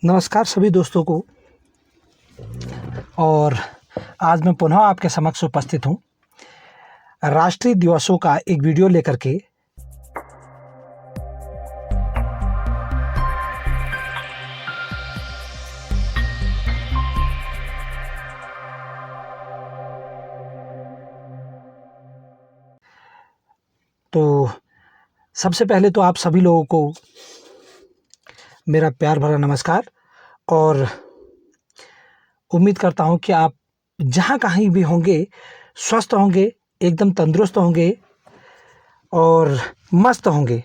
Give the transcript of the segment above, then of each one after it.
नमस्कार सभी दोस्तों को। और आज मैं पुनः आपके समक्ष उपस्थित हूँ राष्ट्रीय दिवसों का एक वीडियो लेकर के। तो सबसे पहले तो आप सभी लोगों को मेरा प्यार भरा नमस्कार और उम्मीद करता हूँ कि आप जहाँ कहीं भी होंगे स्वस्थ होंगे, एकदम तंदुरुस्त होंगे और मस्त होंगे।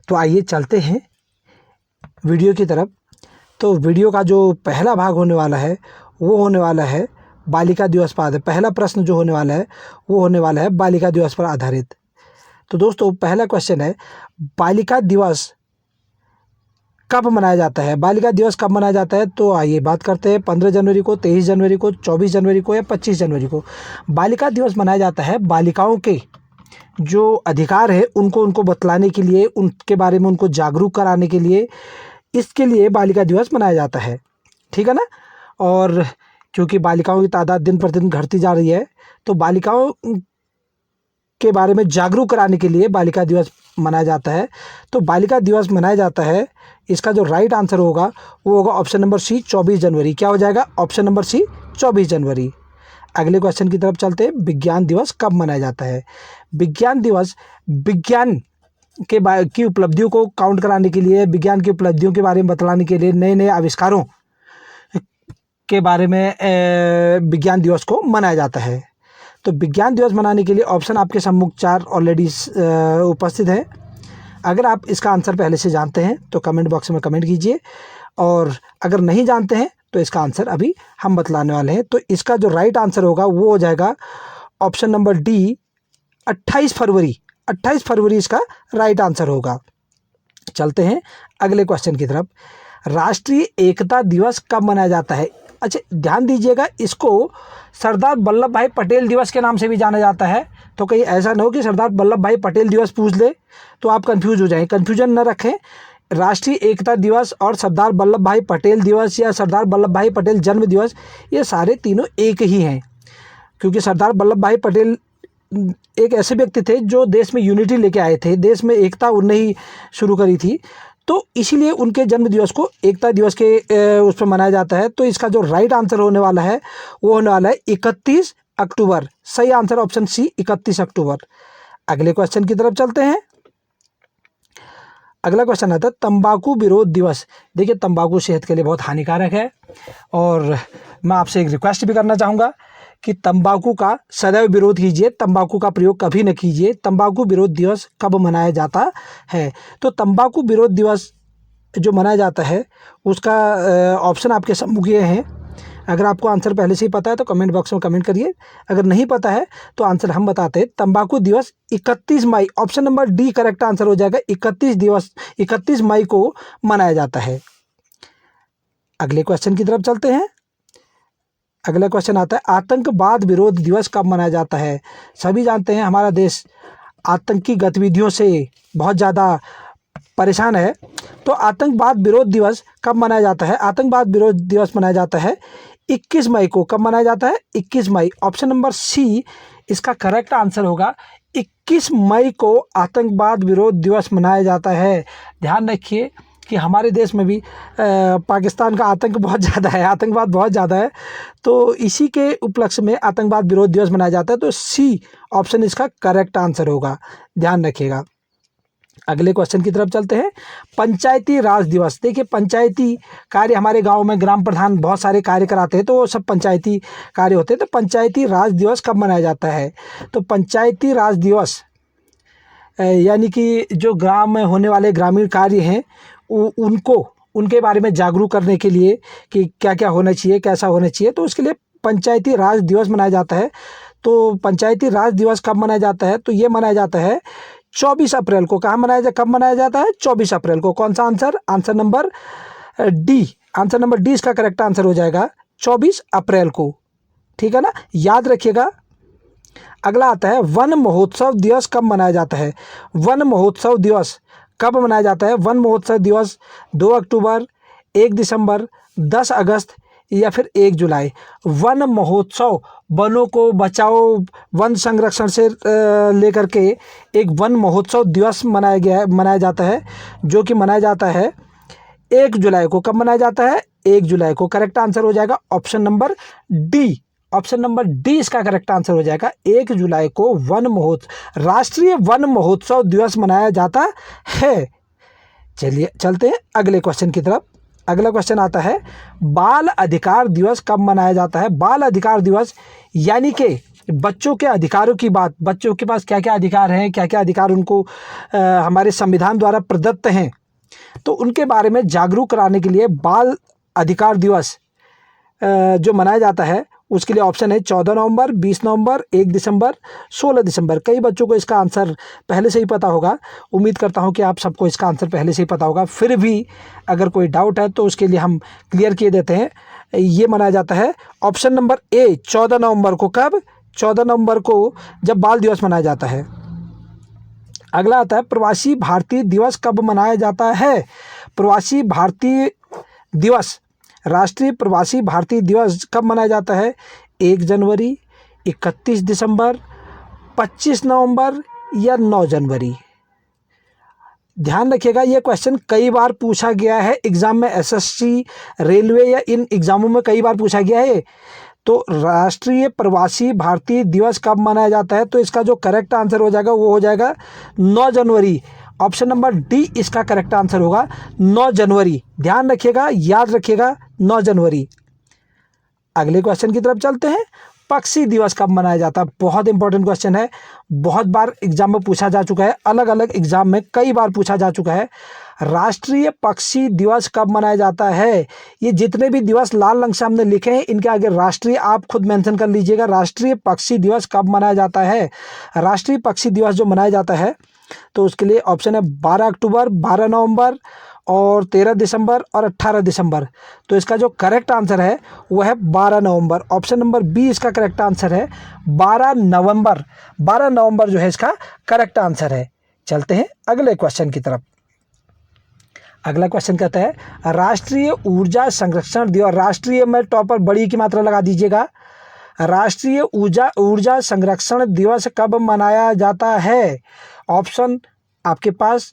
तो आइए चलते हैं वीडियो की तरफ। तो वीडियो का जो पहला भाग होने वाला है वो होने वाला है बालिका दिवस पर आधारित। पहला प्रश्न जो होने वाला है वो होने वाला है बालिका दिवस पर आधारित। तो दोस्तों पहला क्वेश्चन है, बालिका दिवस कब मनाया जाता है? बालिका दिवस कब मनाया जाता है? तो आइए बात करते हैं। 15 जनवरी को, 23 जनवरी को, 24 जनवरी को या 25 जनवरी को बालिका दिवस मनाया जाता है। बालिकाओं के जो अधिकार है उनको बतलाने के लिए, उनके बारे में उनको जागरूक कराने के लिए, इसके लिए बालिका दिवस मनाया जाता है। ठीक है ना। और क्योंकि बालिकाओं की तादाद दिन प्रतिदिन घटती जा रही है, तो बालिकाओं के बारे में जागरूक कराने के लिए बालिका दिवस मनाया जाता है। तो बालिका दिवस मनाया जाता है, इसका जो राइट आंसर होगा वो होगा ऑप्शन नंबर सी, 24 जनवरी। क्या हो जाएगा? ऑप्शन नंबर सी, 24 जनवरी। अगले क्वेश्चन की तरफ चलते हैं। विज्ञान दिवस कब मनाया जाता है? विज्ञान दिवस विज्ञान की उपलब्धियों को काउंट कराने के लिए, विज्ञान की उपलब्धियों के बारे में बतलाने के लिए, नए नए आविष्कारों के बारे में विज्ञान दिवस को मनाया जाता है। तो विज्ञान दिवस मनाने के लिए ऑप्शन आपके सम्मुख 4 ऑलरेडी उपस्थित है। अगर आप इसका आंसर पहले से जानते हैं तो कमेंट बॉक्स में कमेंट कीजिए, और अगर नहीं जानते हैं तो इसका आंसर अभी हम बतलाने वाले हैं। तो इसका जो राइट आंसर होगा वो हो जाएगा ऑप्शन नंबर डी, 28 फरवरी। 28 फरवरी इसका राइट आंसर होगा। चलते हैं अगले क्वेश्चन की तरफ। राष्ट्रीय एकता दिवस कब मनाया जाता है? अच्छा ध्यान दीजिएगा, इसको सरदार वल्लभ भाई पटेल दिवस के नाम से भी जाना जाता है। तो कहीं ऐसा न हो कि सरदार वल्लभ भाई पटेल दिवस पूछ ले तो आप कंफ्यूज हो जाएं। कंफ्यूजन न रखें। राष्ट्रीय एकता दिवस और सरदार वल्लभ भाई पटेल दिवस या सरदार वल्लभ भाई पटेल जन्म दिवस, ये सारे तीनों एक ही हैं। क्योंकि सरदार वल्लभ भाई पटेल एक ऐसे व्यक्ति थे जो देश में यूनिटी लेके आए थे, देश में एकता उन्होंने ही शुरू करी थी। तो इसीलिए उनके जन्म दिवस को एकता दिवस के उस पर मनाया जाता है। तो इसका जो राइट आंसर होने वाला है वो होने वाला है 31 अक्टूबर। सही आंसर ऑप्शन सी, 31 अक्टूबर। अगले क्वेश्चन की तरफ चलते हैं। अगला क्वेश्चन आता है तंबाकू विरोध दिवस। देखिए तंबाकू सेहत के लिए बहुत हानिकारक है, और मैं आपसे एक रिक्वेस्ट भी करना चाहूँगा कि तंबाकू का सदैव विरोध कीजिए, तंबाकू का प्रयोग कभी न कीजिए। तंबाकू विरोध दिवस कब मनाया जाता है? तो तंबाकू विरोध दिवस जो मनाया जाता है उसका ऑप्शन आपके सम्मुख ये हैं। अगर आपको आंसर पहले से ही पता है तो कमेंट बॉक्स में कमेंट करिए, अगर नहीं पता है तो आंसर हम बताते हैं। तंबाकू दिवस 31 मई, option number D correct answer हो जाएगा। 31 मई को मनाया जाता है। अगले क्वेश्चन की तरफ चलते हैं। अगला क्वेश्चन आता है आतंकवाद विरोध दिवस कब मनाया जाता है? सभी जानते हैं हमारा देश आतंकी गतिविधियों से बहुत ज़्यादा परेशान है। तो आतंकवाद विरोध दिवस कब मनाया जाता है? आतंकवाद विरोध दिवस मनाया जाता है 21 मई को। कब मनाया जाता है? 21 मई। ऑप्शन नंबर सी इसका करेक्ट आंसर होगा। 21 मई को आतंकवाद विरोध दिवस मनाया जाता है। ध्यान रखिए कि हमारे देश में भी पाकिस्तान का आतंक बहुत ज़्यादा है, आतंकवाद बहुत ज़्यादा है। तो इसी के उपलक्ष्य में आतंकवाद विरोध दिवस मनाया जाता है। तो सी ऑप्शन इसका करेक्ट आंसर होगा, ध्यान रखिएगा। अगले क्वेश्चन की तरफ चलते हैं। पंचायती राज दिवस। देखिए पंचायती कार्य हमारे गांव में ग्राम प्रधान बहुत सारे कार्य कराते हैं, तो वो सब पंचायती कार्य होते हैं। तो पंचायती राज दिवस कब मनाया जाता है? तो पंचायती राज दिवस यानी कि जो ग्राम में होने वाले ग्रामीण कार्य हैं उनके बारे में जागरूक करने के लिए कि क्या क्या होना चाहिए, कैसा होना चाहिए, तो उसके लिए पंचायती राज दिवस मनाया जाता है। तो पंचायती राज दिवस कब मनाया जाता है? तो ये मनाया जाता है 24 अप्रैल को। कब मनाया जाता है? 24 अप्रैल को। कौन सा answer? Answer number D. Answer number D इसका करेक्ट आंसर हो जाएगा 24 अप्रैल को। ठीक है ना, याद रखिएगा। अगला आता है वन महोत्सव दिवस कब मनाया जाता है? वन महोत्सव दिवस कब मनाया जाता है? वन महोत्सव दिवस 2 अक्टूबर, 1 दिसंबर, 10 अगस्त या फिर 1 जुलाई। वन महोत्सव, वनों को बचाओ, वन संरक्षण से लेकर के एक वन महोत्सव दिवस मनाया जाता है, जो कि मनाया जाता है 1 जुलाई को। कब मनाया जाता है? 1 जुलाई को। करेक्ट आंसर हो जाएगा option number D. Option number D इसका करेक्ट आंसर हो जाएगा। 1 जुलाई को राष्ट्रीय वन महोत्सव दिवस मनाया जाता है। चलिए चलते हैं अगले क्वेश्चन की तरफ। अगला क्वेश्चन आता है, बाल अधिकार दिवस कब मनाया जाता है? बाल अधिकार दिवस यानी कि बच्चों के अधिकारों की बात, बच्चों के पास क्या क्या अधिकार हैं, क्या क्या अधिकार उनको हमारे संविधान द्वारा प्रदत्त हैं, तो उनके बारे में जागरूक कराने के लिए बाल अधिकार दिवस जो मनाया जाता है, उसके लिए ऑप्शन है 14 नवंबर, 20 नवंबर, 1 दिसंबर, 16 दिसंबर। कई बच्चों को इसका आंसर पहले से ही पता होगा। उम्मीद करता हूं कि आप सबको इसका आंसर पहले से ही पता होगा। फिर भी अगर कोई डाउट है तो उसके लिए हम क्लियर किए देते हैं। ये मनाया जाता है ऑप्शन नंबर ए 14 नवंबर को। कब? 14 नवंबर को जब बाल दिवस मनाया जाता है। अगला आता है, प्रवासी भारतीय दिवस कब मनाया जाता है? प्रवासी भारतीय दिवस, राष्ट्रीय प्रवासी भारतीय दिवस कब मनाया जाता है? 1 जनवरी, 31 दिसंबर, 25 नवंबर या 9 जनवरी। ध्यान रखिएगा, ये क्वेश्चन कई बार पूछा गया है एग्जाम में, एसएससी, रेलवे या इन एग्जामों में कई बार पूछा गया है। तो राष्ट्रीय प्रवासी भारतीय दिवस कब मनाया जाता है? तो इसका जो करेक्ट आंसर हो जाएगा वो हो जाएगा 9 जनवरी। ऑप्शन नंबर डी इसका करेक्ट आंसर होगा 9 जनवरी। ध्यान रखिएगा, याद रखिएगा, 9 जनवरी। अगले क्वेश्चन की तरफ चलते हैं। पक्षी दिवस कब मनाया जाता है? बहुत इंपॉर्टेंट क्वेश्चन है, बहुत बार एग्जाम में पूछा जा चुका है, अलग अलग एग्जाम में कई बार पूछा जा चुका है। राष्ट्रीय पक्षी दिवस कब मनाया जाता है? ये जितने भी दिवस लाल रंग से हमने लिखे हैं, इनके आगे राष्ट्रीय आप खुद मेंशन कर लीजिएगा। राष्ट्रीय पक्षी दिवस कब मनाया जाता है? राष्ट्रीय पक्षी दिवस जो मनाया जाता है, तो उसके लिए ऑप्शन है 12 अक्टूबर, 12 नवंबर और 13 दिसंबर और 18 दिसंबर। तो इसका जो करेक्ट आंसर है वो है 12 नवंबर। ऑप्शन नंबर बी इसका करेक्ट आंसर है 12 नवंबर। 12 नवंबर जो है इसका करेक्ट आंसर है। चलते हैं अगले क्वेश्चन की तरफ। अगला क्वेश्चन कहता है, राष्ट्रीय ऊर्जा संरक्षण दिवस, राष्ट्रीय में टॉपर बड़ी की मात्रा लगा दीजिएगा। राष्ट्रीय ऊर्जा संरक्षण दिवस कब मनाया जाता है? ऑप्शन आपके पास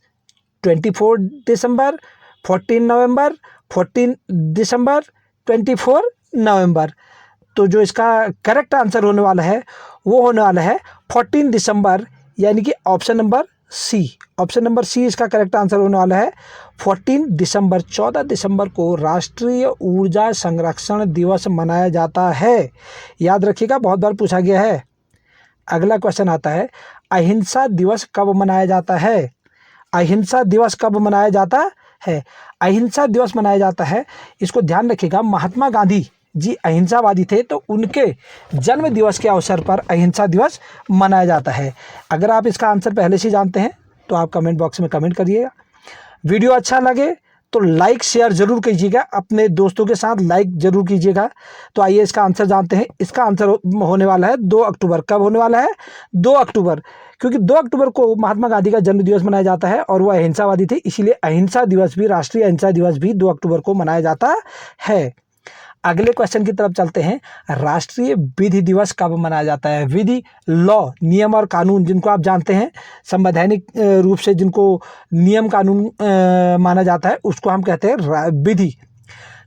24 दिसंबर, 14 नवंबर, 14 दिसंबर, 24 नवंबर। तो जो इसका करेक्ट आंसर होने वाला है वो होने वाला है 14 दिसंबर, यानी कि option number C. Option number C इसका करेक्ट आंसर होने वाला है 14 दिसंबर। 14 दिसंबर को राष्ट्रीय ऊर्जा संरक्षण दिवस मनाया जाता है। याद रखिएगा, बहुत बार पूछा गया है। अगला क्वेश्चन आता है, अहिंसा दिवस कब मनाया जाता है? अहिंसा दिवस कब मनाया जाता है? अहिंसा दिवस मनाया जाता है, इसको ध्यान रखिएगा, महात्मा गांधी जी अहिंसावादी थे, तो उनके जन्म दिवस के अवसर पर अहिंसा दिवस मनाया जाता है। अगर आप इसका आंसर पहले से जानते हैं तो आप कमेंट बॉक्स में कमेंट करिएगा। वीडियो अच्छा लगे तो लाइक शेयर जरूर कीजिएगा, अपने दोस्तों के साथ लाइक जरूर कीजिएगा। तो आइए इसका आंसर जानते हैं। इसका आंसर होने वाला है 2 अक्टूबर। कब होने वाला है? 2 अक्टूबर, क्योंकि 2 अक्टूबर को महात्मा गांधी का जन्म दिवस मनाया जाता है और वह अहिंसावादी थे, इसीलिए अहिंसा दिवस भी, राष्ट्रीय अहिंसा दिवस भी 2 अक्टूबर को मनाया जाता है। अगले क्वेश्चन की तरफ चलते हैं। राष्ट्रीय विधि दिवस कब मनाया जाता है? विधि, लॉ, नियम और कानून, जिनको आप जानते हैं, संवैधानिक रूप से जिनको नियम कानून माना जाता है, उसको हम कहते हैं विधि।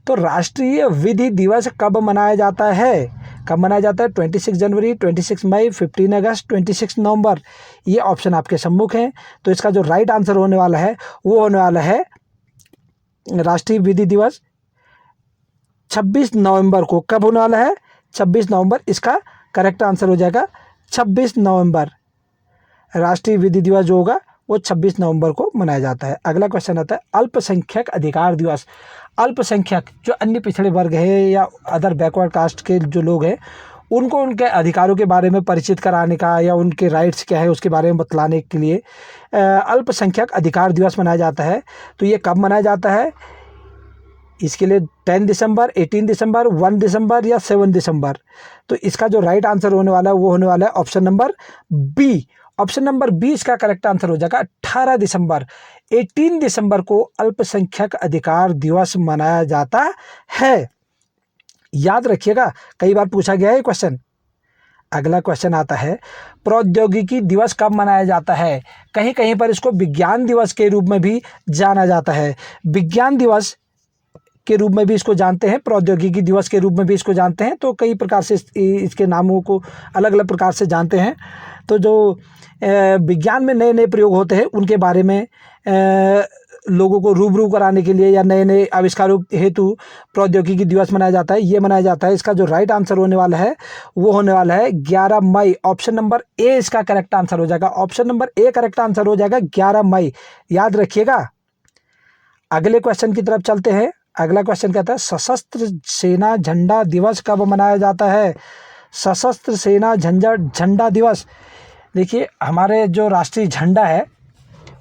तो राष्ट्रीय विधि दिवस कब मनाया जाता है? कब मनाया जाता है? 26 जनवरी, 26 मई, 15 अगस्त, 26 नवंबर। ये ऑप्शन आपके सम्मुख हैं। तो इसका जो राइट आंसर होने वाला है वो होने वाला है राष्ट्रीय विधि दिवस 26 नवंबर को। कब होने वाला है? 26 नवंबर। इसका करेक्ट आंसर हो जाएगा 26 नवंबर। राष्ट्रीय विधि दिवस जो होगा वो 26 नवंबर को मनाया जाता है। अगला क्वेश्चन आता है, अल्पसंख्यक अधिकार दिवस। अल्पसंख्यक जो अन्य पिछड़े वर्ग है या अदर बैकवर्ड कास्ट के जो लोग हैं, उनको उनके अधिकारों के बारे में परिचित कराने का या उनके राइट्स क्या है उसके बारे में बतलाने के लिए अल्पसंख्यक अधिकार दिवस मनाया जाता है। तो ये कब मनाया जाता है? इसके लिए 10 दिसंबर, 18 दिसंबर, 1 दिसंबर या 7 दिसंबर। तो इसका जो राइट आंसर होने वाला है वो होने वाला है option number B. Option number B इसका करेक्ट आंसर हो जाएगा 18 दिसंबर। 18 दिसंबर को अल्पसंख्यक अधिकार दिवस मनाया जाता है। याद रखिएगा, कई बार पूछा गया है क्वेश्चन। अगला क्वेश्चन आता है, प्रौद्योगिकी दिवस कब मनाया जाता है? कहीं कहीं पर इसको विज्ञान दिवस के रूप में भी जाना जाता है। विज्ञान दिवस के रूप में भी इसको जानते हैं, प्रौद्योगिकी दिवस के रूप में भी इसको जानते हैं। तो कई प्रकार से इसके नामों को अलग अलग प्रकार से जानते हैं। तो जो विज्ञान में नए नए प्रयोग होते हैं उनके बारे में लोगों को रूबरू कराने के लिए या नए नए आविष्कारों हेतु प्रौद्योगिकी दिवस मनाया जाता है। ये मनाया जाता है, इसका जो राइट आंसर होने वाला है वो होने वाला है 11 मई। ऑप्शन नंबर ए इसका करेक्ट आंसर हो जाएगा। Option number A correct answer हो जाएगा 11 मई, याद रखिएगा। अगले क्वेश्चन की तरफ चलते हैं। अगला क्वेश्चन कहता है, सशस्त्र सेना झंडा दिवस कब मनाया जाता है? सशस्त्र सेना झंडा दिवस, देखिए हमारे जो राष्ट्रीय झंडा है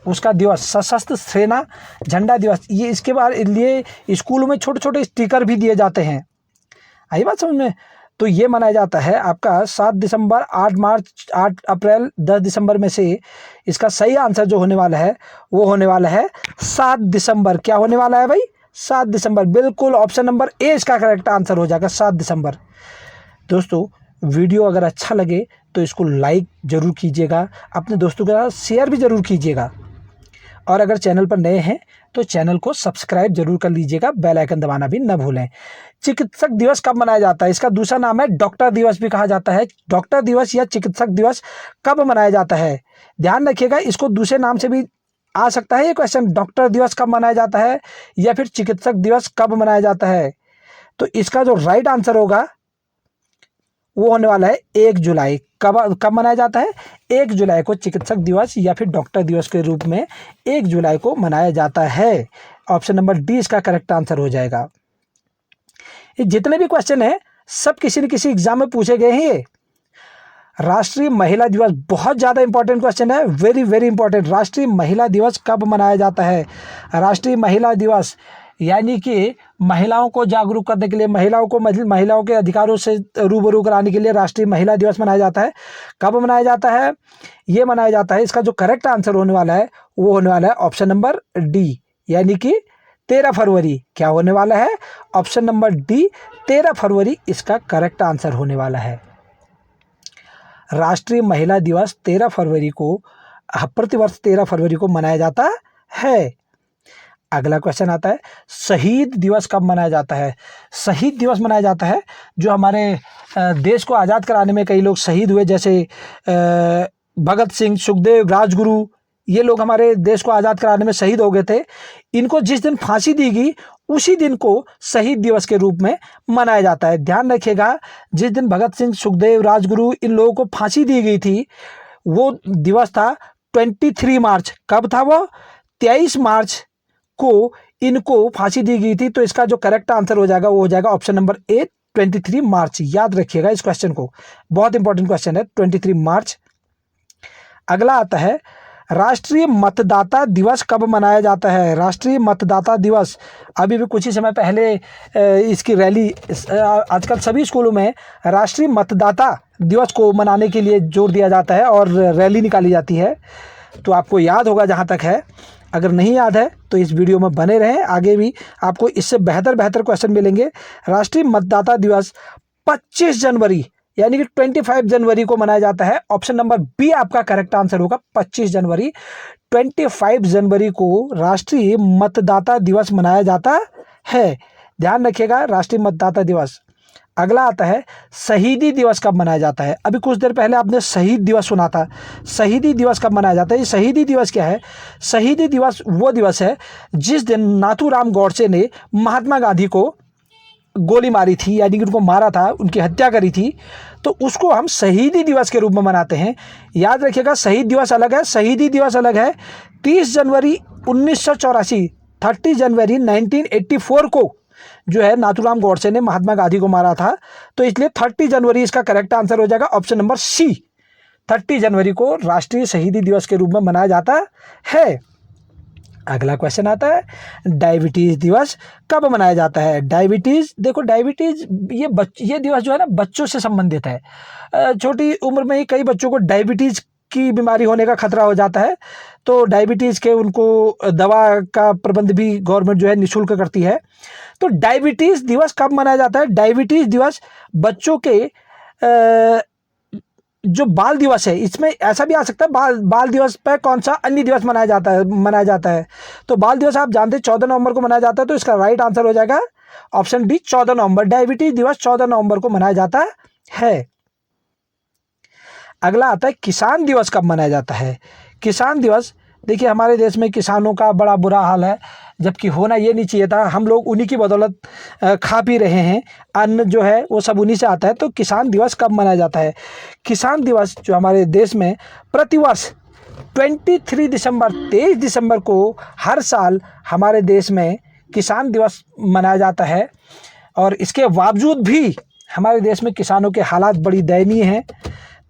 उसका दिवस, सशस्त्र सेना झंडा दिवस, ये इसके बारे लिए स्कूलों में छोटे छोटे स्टिकर भी दिए जाते हैं। आई बात समझ में? तो ये मनाया जाता है आपका 7 दिसंबर, 8 मार्च, 8 अप्रैल, 10 दिसंबर में से इसका सही आंसर जो होने वाला है वो होने वाला है 7 दिसंबर। क्या होने वाला है भाई? 7 दिसंबर, बिल्कुल ऑप्शन नंबर ए इसका करेक्ट आंसर हो जाएगा 7 दिसंबर। दोस्तों, वीडियो अगर अच्छा लगे तो इसको लाइक ज़रूर कीजिएगा, अपने दोस्तों के साथ शेयर भी ज़रूर कीजिएगा, और अगर चैनल पर नए हैं तो चैनल को सब्सक्राइब जरूर कर लीजिएगा, बेल आइकन दबाना भी न भूलें। चिकित्सक दिवस कब मनाया जाता है? इसका दूसरा नाम है डॉक्टर दिवस भी कहा जाता है। डॉक्टर दिवस या चिकित्सक दिवस कब मनाया जाता है? ध्यान रखिएगा, इसको दूसरे नाम से भी आ सकता है ये क्वेश्चन। डॉक्टर दिवस कब मनाया जाता है या फिर चिकित्सक दिवस कब मनाया जाता है? तो इसका जो राइट आंसर होगा वो होने वाला है 1 जुलाई। कब मनाया जाता है? 1 जुलाई को चिकित्सक दिवस या फिर डॉक्टर दिवस के रूप में 1 जुलाई को मनाया जाता है। ऑप्शन नंबर डी इसका करेक्ट आंसर हो जाएगा। ये जितने भी क्वेश्चन हैं सब किसी न किसी एग्जाम में पूछे गए हैं। ये राष्ट्रीय महिला दिवस बहुत ज़्यादा इंपॉर्टेंट क्वेश्चन है, वेरी वेरी इंपॉर्टेंट। राष्ट्रीय महिला दिवस कब मनाया जाता है? राष्ट्रीय महिला दिवस यानी कि महिलाओं को जागरूक करने के लिए, महिलाओं के अधिकारों से रूबरू कराने के लिए राष्ट्रीय महिला दिवस मनाया जाता है। कब मनाया जाता है? ये मनाया जाता है, इसका जो करेक्ट आंसर होने वाला है वो होने वाला है ऑप्शन नंबर डी, यानी कि 13 फरवरी। क्या होने वाला है? ऑप्शन नंबर डी, 13 फरवरी इसका करेक्ट आंसर होने वाला है। राष्ट्रीय महिला दिवस 13 फरवरी को, प्रतिवर्ष 13 फरवरी को मनाया जाता है। अगला क्वेश्चन आता है, शहीद दिवस कब मनाया जाता है? शहीद दिवस मनाया जाता है जो हमारे देश को आज़ाद कराने में कई लोग शहीद हुए, जैसे भगत सिंह, सुखदेव, राजगुरु, ये लोग हमारे देश को आज़ाद कराने में शहीद हो गए थे। इनको जिस दिन फांसी दी गई उसी दिन को शहीद दिवस के रूप में मनाया जाता है। ध्यान रखिएगा, जिस दिन भगत सिंह, सुखदेव, राजगुरु इन लोगों को फांसी दी गई थी वो दिवस था 23 मार्च। कब था वो? 23 मार्च को इनको फांसी दी गई थी। तो इसका जो करेक्ट आंसर हो जाएगा वो हो जाएगा ऑप्शन नंबर ए, 23 मार्च। याद रखिएगा इस क्वेश्चन को, बहुत इंपॉर्टेंट क्वेश्चन है, 23 मार्च। अगला आता है, राष्ट्रीय मतदाता दिवस कब मनाया जाता है? राष्ट्रीय मतदाता दिवस, अभी भी कुछ ही समय पहले इसकी रैली, आजकल सभी स्कूलों में राष्ट्रीय मतदाता दिवस को मनाने के लिए जोर दिया जाता है और रैली निकाली जाती है। तो आपको याद होगा जहाँ तक है, अगर नहीं याद है तो इस वीडियो में बने रहें, आगे भी आपको इससे बेहतर क्वेश्चन मिलेंगे। राष्ट्रीय मतदाता दिवस 25 जनवरी यानी कि 25 जनवरी को मनाया जाता है। ऑप्शन नंबर बी आपका करेक्ट आंसर होगा, 25 जनवरी। 25 जनवरी को राष्ट्रीय मतदाता दिवस मनाया जाता है। ध्यान रखिएगा, राष्ट्रीय मतदाता दिवस। अगला आता है, शहीदी दिवस कब मनाया जाता है? अभी कुछ देर पहले आपने शहीद दिवस सुना था, शहीदी दिवस कब मनाया जाता है? ये शहीदी दिवस क्या है? शहीदी दिवस वो दिवस है जिस दिन नाथूराम गौडसे ने महात्मा गांधी को गोली मारी थी, यानी कि उनको मारा था, उनकी हत्या करी थी, तो उसको हम शहीदी दिवस के रूप में मनाते हैं। याद रखिएगा, शहीद दिवस अलग है, शहीदी दिवस अलग है। 30 जनवरी 1984, 30 जनवरी 1984 को जो है नाथूराम गौडसे ने महात्मा गांधी को मारा था, तो इसलिए 30 जनवरी इसका करेक्ट आंसर हो जाएगा, ऑप्शन नंबर सी। 30 जनवरी को राष्ट्रीय शहीदी दिवस के रूप में मनाया जाता है। अगला क्वेश्चन आता है, डायबिटीज़ दिवस कब मनाया जाता है? डायबिटीज़, देखो डायबिटीज़ ये दिवस जो है ना बच्चों से संबंधित है। छोटी उम्र में ही कई बच्चों को डायबिटीज़ की बीमारी होने का खतरा हो जाता है, तो डायबिटीज़ के उनको दवा का प्रबंध भी गवर्नमेंट जो है निःशुल्क करती है। तो डायबिटीज़ दिवस कब मनाया जाता है? डायबिटीज़ दिवस बच्चों के जो बाल दिवस है, इसमें ऐसा भी आ सकता है बाल दिवस पर कौन सा अन्य दिवस मनाया जाता है। तो बाल दिवस आप जानते हैं 14 नवंबर को मनाया जाता है, तो इसका राइट आंसर हो जाएगा ऑप्शन डी 14 नवंबर। डायबिटीज दिवस 14 नवंबर को मनाया जाता है। अगला आता है किसान दिवस कब मनाया जाता है? किसान दिवस, देखिए हमारे देश में किसानों का बड़ा बुरा हाल है, जबकि होना ये नहीं चाहिए था। हम लोग उन्हीं की बदौलत खा पी रहे हैं, अन्न जो है वो सब उन्हीं से आता है। तो किसान दिवस कब मनाया जाता है? किसान दिवस जो हमारे देश में प्रतिवर्ष 23 दिसंबर को हर साल हमारे देश में किसान दिवस मनाया जाता है। और इसके बावजूद भी हमारे देश में किसानों के हालात बड़ी दयनीय हैं।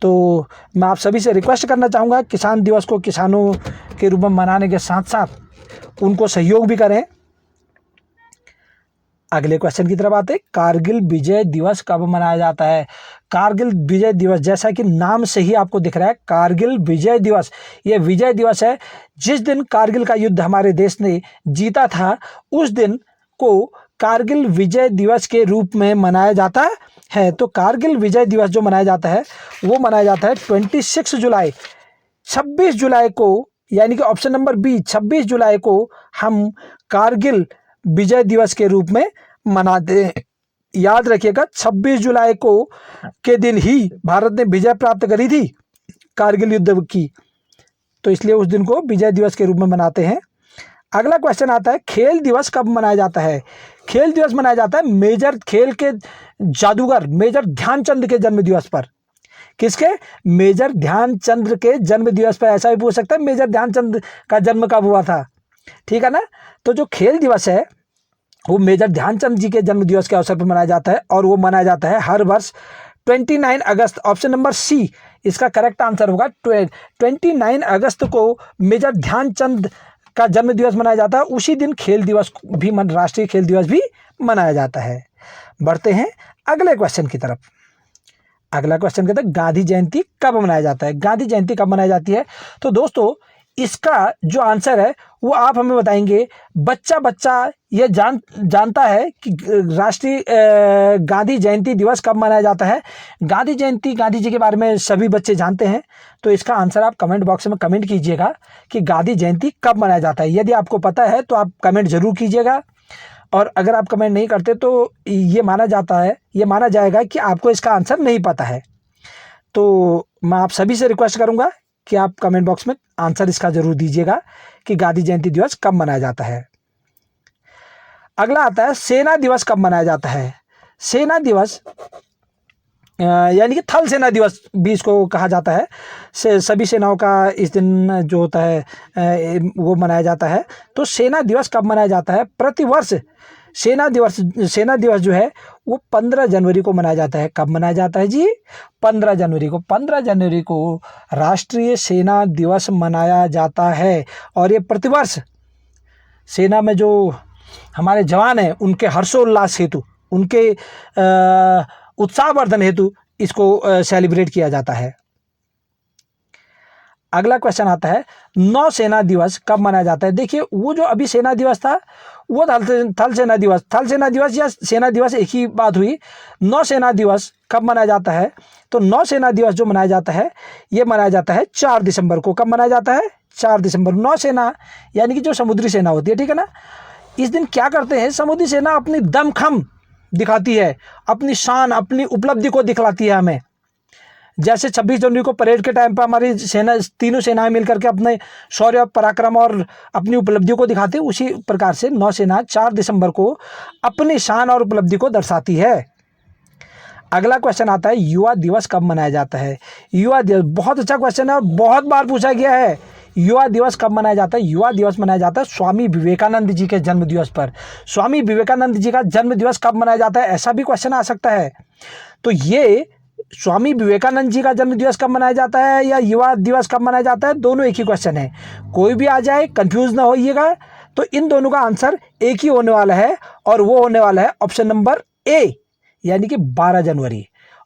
तो मैं आप सभी से रिक्वेस्ट करना चाहूँगा, किसान दिवस को किसानों के रूप में मनाने के साथ साथ उनको सहयोग भी करें। अगले क्वेश्चन की तरफ आते हैं, कारगिल विजय दिवस कब मनाया जाता है? कारगिल विजय दिवस, जैसा कि नाम से ही आपको दिख रहा है, कारगिल विजय दिवस, ये विजय दिवस है। जिस दिन कारगिल का युद्ध हमारे देश ने जीता था, उस दिन को कारगिल विजय दिवस के रूप में मनाया जाता है। तो कारगिल विजय दिवस जो मनाया जाता है वो मनाया जाता है 26 जुलाई को, यानी कि ऑप्शन नंबर बी 26 जुलाई को हम कारगिल विजय दिवस के रूप में मनाते हैं। याद रखिएगा 26 जुलाई को के दिन ही भारत ने विजय प्राप्त करी थी कारगिल युद्ध की, तो इसलिए उस दिन को विजय दिवस के रूप में मनाते हैं। अगला क्वेश्चन आता है, खेल दिवस कब मनाया जाता है? खेल दिवस मनाया जाता है मेजर खेल के जादूगर मेजर ध्यानचंद के जन्म दिवस पर। किसके? मेजर ध्यानचंद के जन्म दिवस पर। ऐसा भी पूछ सकता है मेजर ध्यानचंद का जन्म कब हुआ था, ठीक है ना। तो जो खेल दिवस है वो मेजर ध्यानचंद जी के जन्म दिवस के अवसर पर मनाया जाता है, और वो मनाया जाता है हर वर्ष 29 अगस्त। ऑप्शन नंबर सी इसका करेक्ट आंसर होगा। 29 अगस्त को मेजर ध्यानचंद का जन्म दिवस मनाया जाता है। उसी दिन खेल दिवस भी राष्ट्रीय खेल दिवस भी मनाया जाता है। बढ़ते हैं अगले क्वेश्चन की तरफ। अगला क्वेश्चन कहता है, गांधी जयंती कब मनाया जाता है? गांधी जयंती कब मनाई जाती है? तो दोस्तों इसका जो आंसर है वो आप हमें बताएंगे। बच्चा ये जानता है कि राष्ट्रीय गांधी जयंती दिवस कब मनाया जाता है। गांधी जयंती, गांधी जी के बारे में सभी बच्चे जानते हैं, तो इसका आंसर आप कमेंट बॉक्स में कमेंट कीजिएगा कि गांधी जयंती कब मनाया जाता है। यदि आपको पता है तो आप कमेंट जरूर कीजिएगा, और अगर आप कमेंट नहीं करते तो ये माना जाएगा कि आपको इसका आंसर नहीं पता है। तो मैं आप सभी से रिक्वेस्ट करूंगा कि आप कमेंट बॉक्स में आंसर इसका जरूर दीजिएगा कि गांधी जयंती दिवस कब मनाया जाता है। अगला आता है, सेना दिवस कब मनाया जाता है? सेना दिवस यानी कि थल सेना दिवस भी इसको कहा जाता है। सभी सेनाओं का इस दिन जो होता है वो मनाया जाता है। तो सेना दिवस कब मनाया जाता है? प्रतिवर्ष सेना दिवस जो है वो 15 जनवरी को मनाया जाता है। कब मनाया जाता है जी? 15 जनवरी को। 15 जनवरी को राष्ट्रीय सेना दिवस मनाया जाता है, और ये प्रतिवर्ष सेना में जो हमारे जवान हैं उनके हर्षोल्लास हेतु, उनके उत्साहवर्धन हेतु इसको सेलिब्रेट किया जाता है। अगला क्वेश्चन आता है, नौसेना दिवस कब मनाया जाता है? देखिए वो जो अभी सेना दिवस था वो थल सेना दिवस या सेना दिवस एक ही बात हुई। नौसेना दिवस कब मनाया जाता है? तो नौसेना दिवस जो मनाया जाता है ये मनाया जाता है 4 दिसंबर को। कब मनाया जाता है? 4 दिसंबर। नौसेना यानी कि जो समुद्री सेना होती है, ठीक है ना। इस दिन क्या करते हैं, समुद्री सेना अपनी दमखम दिखाती है, अपनी शान, अपनी उपलब्धि को दिखलाती है हमें। जैसे 26 जनवरी को परेड के टाइम पर हमारी सेना, तीनों सेनाएं मिलकर के अपने शौर्य, पराक्रम और अपनी उपलब्धियों को दिखाती है, उसी प्रकार से नौसेना 4 दिसंबर को अपनी शान और उपलब्धि को दर्शाती है। अगला क्वेश्चन आता है, युवा दिवस कब मनाया जाता है? युवा दिवस बहुत अच्छा क्वेश्चन है और बहुत बार पूछा गया है। युवा दिवस कब मनाया जाता है? युवा दिवस मनाया जाता है स्वामी विवेकानंद जी के जन्म दिवस पर। स्वामी विवेकानंद जी का जन्म दिवस कब मनाया जाता है, ऐसा भी क्वेश्चन आ सकता है। तो ये स्वामी विवेकानंद जी का जन्म दिवस कब मनाया जाता है या युवा दिवस कब मनाया जाता है, दोनों एक ही क्वेश्चन है। कोई भी आ जाए, कंफ्यूज ना होइएगा। तो इन दोनों का आंसर एक ही होने वाला है, और वो होने वाला है ऑप्शन नंबर ए, यानी कि 12 जनवरी।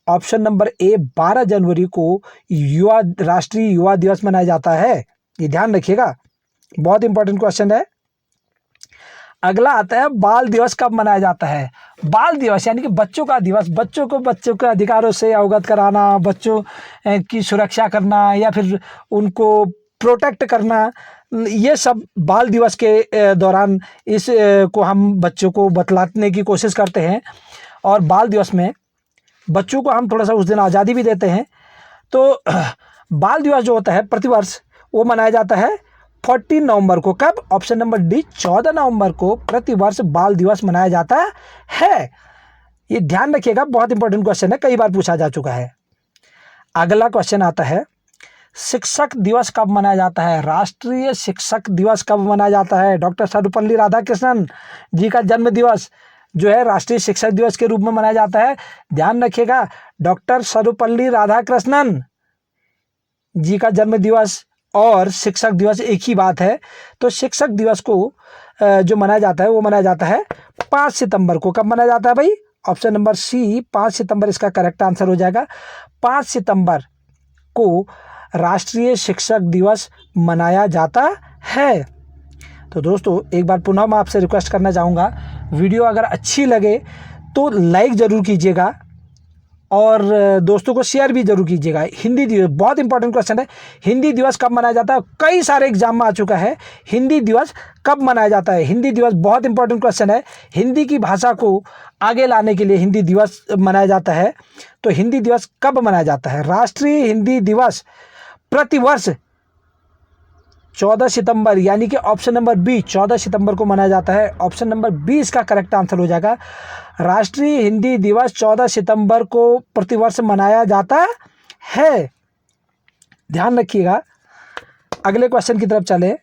ऑप्शन नंबर ए 12 जनवरी को राष्ट्रीय युवा दिवस मनाया जाता है। ये ध्यान रखिएगा, बहुत इंपॉर्टेंट क्वेश्चन है। अगला आता है बाल दिवस कब मनाया जाता है। बाल दिवस यानी कि बच्चों का दिवस, बच्चों के अधिकारों से अवगत कराना, बच्चों की सुरक्षा करना या फिर उनको प्रोटेक्ट करना, ये सब बाल दिवस के दौरान इस को हम बच्चों को बतलाने की कोशिश करते हैं। और बाल दिवस में बच्चों को हम थोड़ा सा उस दिन आज़ादी भी देते हैं। तो बाल दिवस जो होता है प्रतिवर्ष वो मनाया जाता है 14 नवंबर को। कब? ऑप्शन नंबर डी 14 नवंबर को प्रतिवर्ष बाल दिवस मनाया जाता है। ये ध्यान रखिएगा, बहुत इंपॉर्टेंट क्वेश्चन है, कई बार पूछा जा चुका है। अगला क्वेश्चन आता है शिक्षक दिवस कब मनाया जाता है। राष्ट्रीय शिक्षक दिवस कब मनाया जाता है। डॉक्टर सर्वपल्ली राधाकृष्णन जी का जन्म दिवस जो है राष्ट्रीय शिक्षक दिवस के रूप में मनाया जाता है। ध्यान रखिएगा, डॉक्टर सर्वपल्ली राधाकृष्णन जी का जन्म दिवस और शिक्षक दिवस एक ही बात है। तो शिक्षक दिवस को जो मनाया जाता है वो मनाया जाता है 5 सितंबर को। कब मनाया जाता है भाई? ऑप्शन नंबर सी 5 सितंबर इसका करेक्ट आंसर हो जाएगा। 5 सितंबर को राष्ट्रीय शिक्षक दिवस मनाया जाता है। तो दोस्तों एक बार पुनः मैं आपसे रिक्वेस्ट करना चाहूँगा, वीडियो अगर अच्छी लगे तो लाइक ज़रूर कीजिएगा और दोस्तों को शेयर भी जरूर कीजिएगा। हिंदी दिवस बहुत इंपॉर्टेंट क्वेश्चन है, हिंदी दिवस कब मनाया जाता है। कई सारे एग्जाम में आ चुका है, हिंदी दिवस कब मनाया जाता है। हिंदी दिवस बहुत इंपॉर्टेंट क्वेश्चन है। हिंदी की भाषा को आगे लाने के लिए हिंदी दिवस मनाया जाता है। तो हिंदी दिवस कब मनाया जाता है? राष्ट्रीय हिंदी दिवस प्रतिवर्ष 14 सितंबर यानी कि ऑप्शन नंबर बी 14 सितंबर को मनाया जाता है। ऑप्शन नंबर बी इसका करेक्ट आंसर हो जाएगा। राष्ट्रीय हिंदी दिवस 14 सितंबर को प्रतिवर्ष मनाया जाता है। ध्यान रखिएगा। अगले क्वेश्चन की तरफ चले।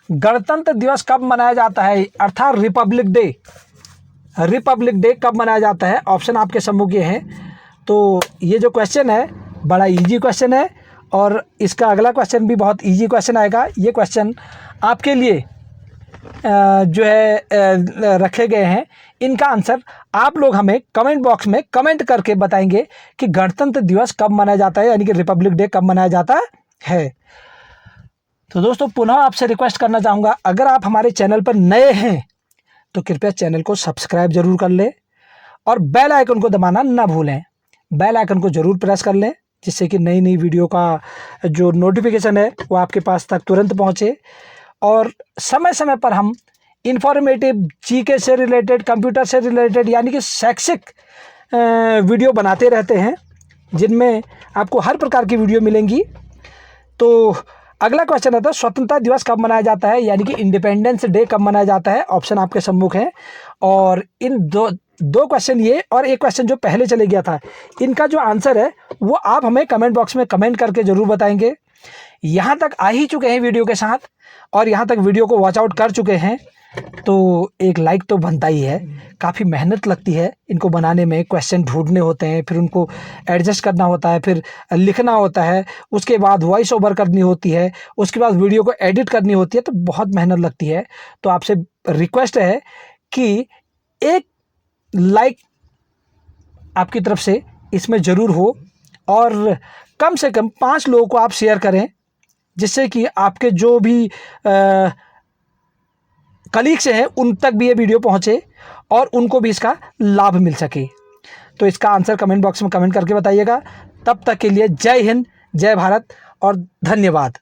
गणतंत्र दिवस कब मनाया जाता है, अर्थात रिपब्लिक डे। रिपब्लिक डे कब मनाया जाता है? ऑप्शन आपके सम्मुख हैं। तो ये जो क्वेश्चन है बड़ा इजी क्वेश्चन है और इसका अगला क्वेश्चन भी बहुत इजी क्वेश्चन आएगा। ये क्वेश्चन आपके लिए जो है रखे गए हैं, इनका आंसर आप लोग हमें कमेंट बॉक्स में कमेंट करके बताएंगे कि गणतंत्र दिवस कब मनाया जाता है, यानी कि रिपब्लिक डे कब मनाया जाता है। तो दोस्तों पुनः आपसे रिक्वेस्ट करना चाहूँगा, अगर आप हमारे चैनल पर नए हैं तो कृपया चैनल को सब्सक्राइब जरूर कर लें और बेल आइकन को दबाना ना भूलें। बेल आइकन को जरूर प्रेस कर लें जिससे कि नई नई वीडियो का जो नोटिफिकेशन है वो आपके पास तक तुरंत पहुंचे। और समय समय पर हम इंफॉर्मेटिव जीके से रिलेटेड, कंप्यूटर से रिलेटेड यानी कि शैक्षिक वीडियो बनाते रहते हैं जिनमें आपको हर प्रकार की वीडियो मिलेंगी। तो अगला क्वेश्चन आता है स्वतंत्रता दिवस कब मनाया जाता है, यानी कि इंडिपेंडेंस डे कब मनाया जाता है। ऑप्शन आपके सम्मुख हैं और इन दो क्वेश्चन ये और एक क्वेश्चन जो पहले चले गया था, इनका जो आंसर है वो आप हमें कमेंट बॉक्स में कमेंट करके ज़रूर बताएंगे। यहाँ तक आ ही चुके हैं वीडियो के साथ और यहाँ तक वीडियो को वॉच आउट कर चुके हैं तो एक लाइक तो बनता ही है। काफ़ी मेहनत लगती है इनको बनाने में, क्वेश्चन ढूंढने होते हैं, फिर उनको एडजस्ट करना होता है, फिर लिखना होता है, उसके बाद वॉइस ओवर करनी होती है, उसके बाद वीडियो को एडिट करनी होती है, तो बहुत मेहनत लगती है। तो आपसे रिक्वेस्ट है कि एक लाइक आपकी तरफ से इसमें ज़रूर हो और कम से कम 5 लोगों को आप शेयर करें जिससे कि आपके जो भी कलीग्स हैं उन तक भी ये वीडियो पहुंचे और उनको भी इसका लाभ मिल सके। तो इसका आंसर कमेंट बॉक्स में कमेंट करके बताइएगा। तब तक के लिए जय हिंद, जय भारत और धन्यवाद।